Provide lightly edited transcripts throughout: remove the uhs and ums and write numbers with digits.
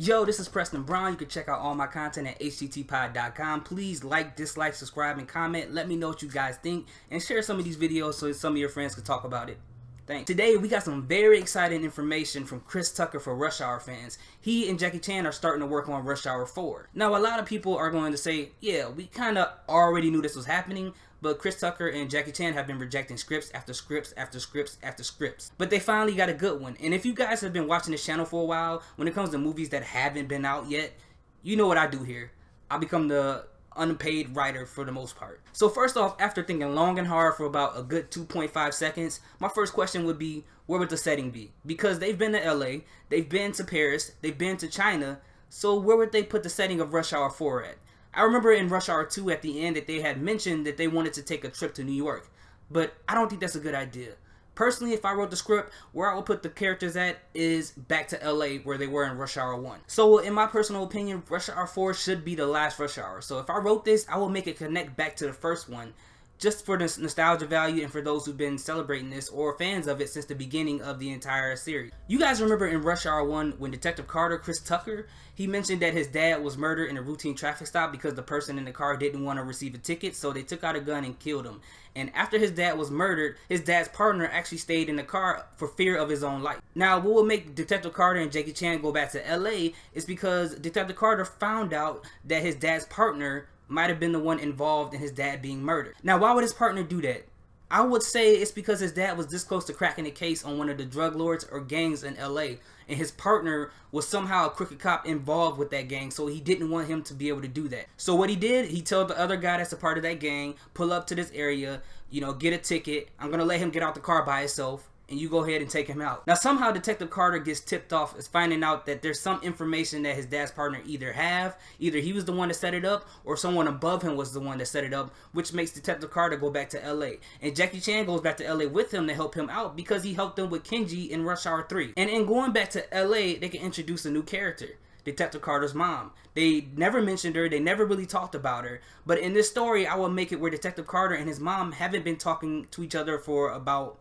Yo, this is Preston Brown. You can check out all my content at httpod.com. Please like, dislike, subscribe, and comment. Let me know what you guys think, and share some of these videos so some of your friends can talk about it. Thanks. Today, we got some very exciting information from Chris Tucker for Rush Hour fans. He and Jackie Chan are starting to work on Rush Hour 4. Now, a lot of people are going to say, yeah, we kind of already knew this was happening, but Chris Tucker and Jackie Chan have been rejecting scripts after scripts after scripts after scripts. But they finally got a good one. And if you guys have been watching this channel for a while, when it comes to movies that haven't been out yet, you know what I do here. I become the unpaid writer for the most part. So first off, after thinking long and hard for about a good 2.5 seconds, my first question would be, where would the setting be? Because they've been to LA, they've been to Paris, they've been to China, so where would they put the setting of Rush Hour 4 at? I remember in Rush Hour 2 at the end that they had mentioned that they wanted to take a trip to New York, but I don't think that's a good idea. Personally, if I wrote the script, where I would put the characters at is back to LA where they were in Rush Hour 1. So in my personal opinion, Rush Hour 4 should be the last Rush Hour. So if I wrote this, I will make it connect back to the first one, just for the nostalgia value and for those who've been celebrating this or fans of it since the beginning of the entire series. You guys remember in Rush Hour 1 when Detective Carter, Chris Tucker, he mentioned that his dad was murdered in a routine traffic stop because the person in the car didn't want to receive a ticket, so they took out a gun and killed him. And after his dad was murdered, his dad's partner actually stayed in the car for fear of his own life. Now, what will make Detective Carter and Jackie Chan go back to LA is because Detective Carter found out that his dad's partner might have been the one involved in his dad being murdered. Now, why would his partner do that? I would say it's because his dad was this close to cracking a case on one of the drug lords or gangs in LA, and his partner was somehow a crooked cop involved with that gang, so he didn't want him to be able to do that. So what he did, he told the other guy that's a part of that gang, pull up to this area, get a ticket, I'm gonna let him get out the car by himself, and you go ahead and take him out. Now somehow Detective Carter gets tipped off as finding out that there's some information that his dad's partner either he was the one that set it up, or someone above him was the one that set it up, which makes Detective Carter go back to LA. And Jackie Chan goes back to LA with him to help him out because he helped him with Kenji in Rush Hour 3. And in going back to LA, they can introduce a new character, Detective Carter's mom. They never mentioned her, they never really talked about her, but in this story I will make it where Detective Carter and his mom haven't been talking to each other for about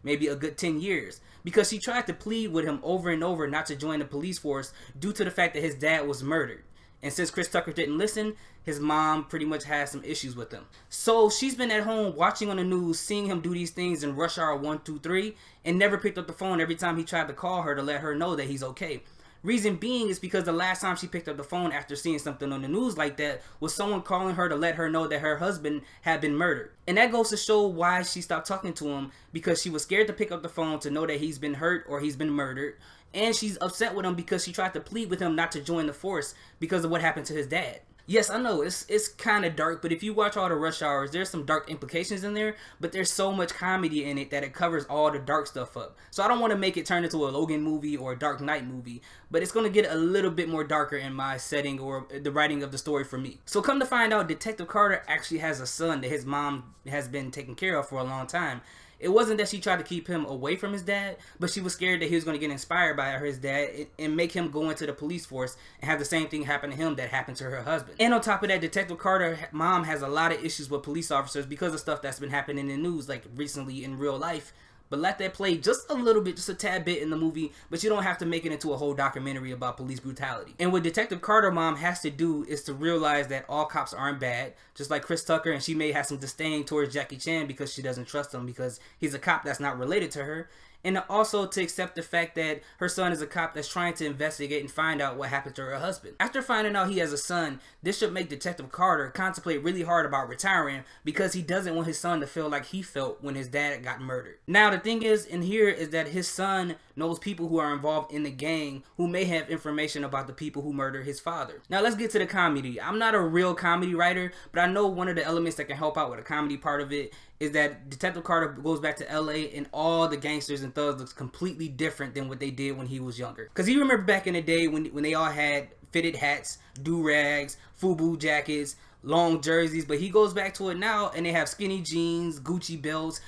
maybe a good 10 years, because she tried to plead with him over and over not to join the police force due to the fact that his dad was murdered. And since Chris Tucker didn't listen, his mom pretty much has some issues with him. So she's been at home watching on the news, seeing him do these things in Rush Hour 1, 2, 3, and never picked up the phone every time he tried to call her to let her know that he's okay. Reason being is because the last time she picked up the phone after seeing something on the news like that was someone calling her to let her know that her husband had been murdered. And that goes to show why she stopped talking to him, because she was scared to pick up the phone to know that he's been hurt or he's been murdered. And she's upset with him because she tried to plead with him not to join the force because of what happened to his dad. Yes, I know, it's kind of dark, but if you watch all the Rush Hours, there's some dark implications in there, but there's so much comedy in it that it covers all the dark stuff up. So I don't want to make it turn into a Logan movie or a Dark Knight movie, but it's going to get a little bit more darker in my setting or the writing of the story for me. So come to find out, Detective Carter actually has a son that his mom has been taking care of for a long time. It wasn't that she tried to keep him away from his dad, but she was scared that he was going to get inspired by his dad and make him go into the police force and have the same thing happen to him that happened to her husband. And on top of that, Detective Carter's mom has a lot of issues with police officers because of stuff that's been happening in the news, like recently in real life. But let that play just a little bit, just a tad bit in the movie, but you don't have to make it into a whole documentary about police brutality. And what Detective Carter mom has to do is to realize that all cops aren't bad, just like Chris Tucker, and she may have some disdain towards Jackie Chan because she doesn't trust him because he's a cop that's not related to her. And also to accept the fact that her son is a cop that's trying to investigate and find out what happened to her husband. After finding out he has a son, this should make Detective Carter contemplate really hard about retiring because he doesn't want his son to feel like he felt when his dad got murdered. Now the thing is in here is that his son knows people who are involved in the gang who may have information about the people who murdered his father. Now let's get to the comedy. I'm not a real comedy writer, but I know one of the elements that can help out with the comedy part of it is that Detective Carter goes back to LA and all the gangsters and thugs looks completely different than what they did when he was younger. Because you remember back in the day when they all had fitted hats, do-rags, FUBU jackets, long jerseys, but he goes back to it now and they have skinny jeans, Gucci belts,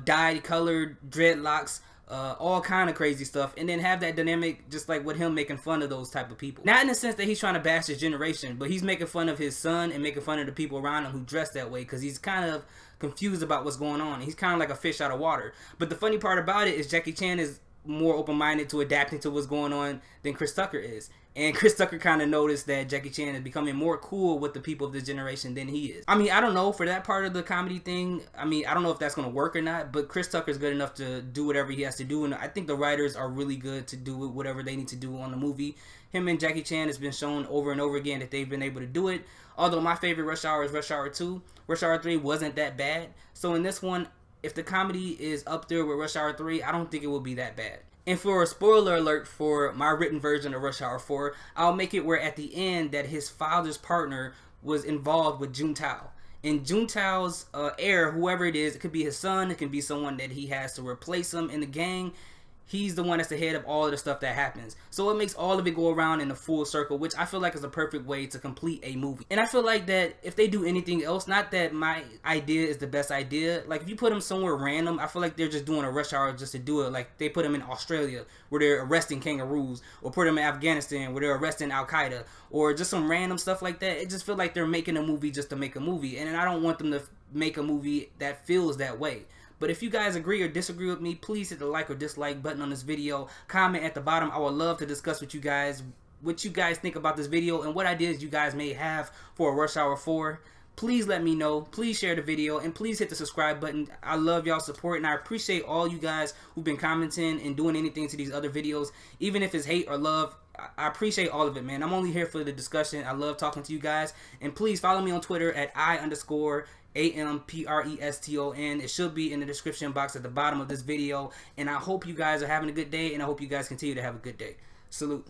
dyed colored dreadlocks, all kind of crazy stuff, and then have that dynamic just like with him making fun of those type of people. Not in the sense that he's trying to bash his generation, but he's making fun of his son and making fun of the people around him who dress that way because he's kind of confused about what's going on. He's kind of like a fish out of water. But the funny part about it is Jackie Chan is more open-minded to adapting to what's going on than Chris Tucker is. And Chris Tucker kind of noticed that Jackie Chan is becoming more cool with the people of this generation than he is. I mean, I don't know for that part of the comedy thing. I mean, I don't know if that's going to work or not, but Chris Tucker is good enough to do whatever he has to do. And I think the writers are really good to do whatever they need to do on the movie. Him and Jackie Chan has been shown over and over again that they've been able to do it. Although my favorite Rush Hour is Rush Hour 2. Rush Hour 3 wasn't that bad. So in this one, if the comedy is up there with Rush Hour 3, I don't think it will be that bad. And for a spoiler alert for my written version of Rush Hour 4, I'll make it where at the end that his father's partner was involved with Juntao. And Juntao's heir, whoever it is, it could be his son, it can be someone that he has to replace him in the gang. He's the one that's the head of all of the stuff that happens. So it makes all of it go around in a full circle, which I feel like is a perfect way to complete a movie. And I feel like that if they do anything else, not that my idea is the best idea, like if you put them somewhere random, I feel like they're just doing a Rush Hour just to do it. Like they put them in Australia where they're arresting kangaroos, or put them in Afghanistan where they're arresting Al-Qaeda, or just some random stuff like that. It just feels like they're making a movie just to make a movie. And I don't want them to make a movie that feels that way. But if you guys agree or disagree with me, please hit the like or dislike button on this video. Comment at the bottom. I would love to discuss with you guys what you guys think about this video and what ideas you guys may have for a Rush Hour 4. Please let me know. Please share the video and please hit the subscribe button. I love y'all's support and I appreciate all you guys who've been commenting and doing anything to these other videos. Even if it's hate or love, I appreciate all of it, man. I'm only here for the discussion. I love talking to you guys. And please follow me on Twitter at @I_AMPRESTON. It should be in the description box at the bottom of this video. And I hope you guys are having a good day, and I hope you guys continue to have a good day. Salute.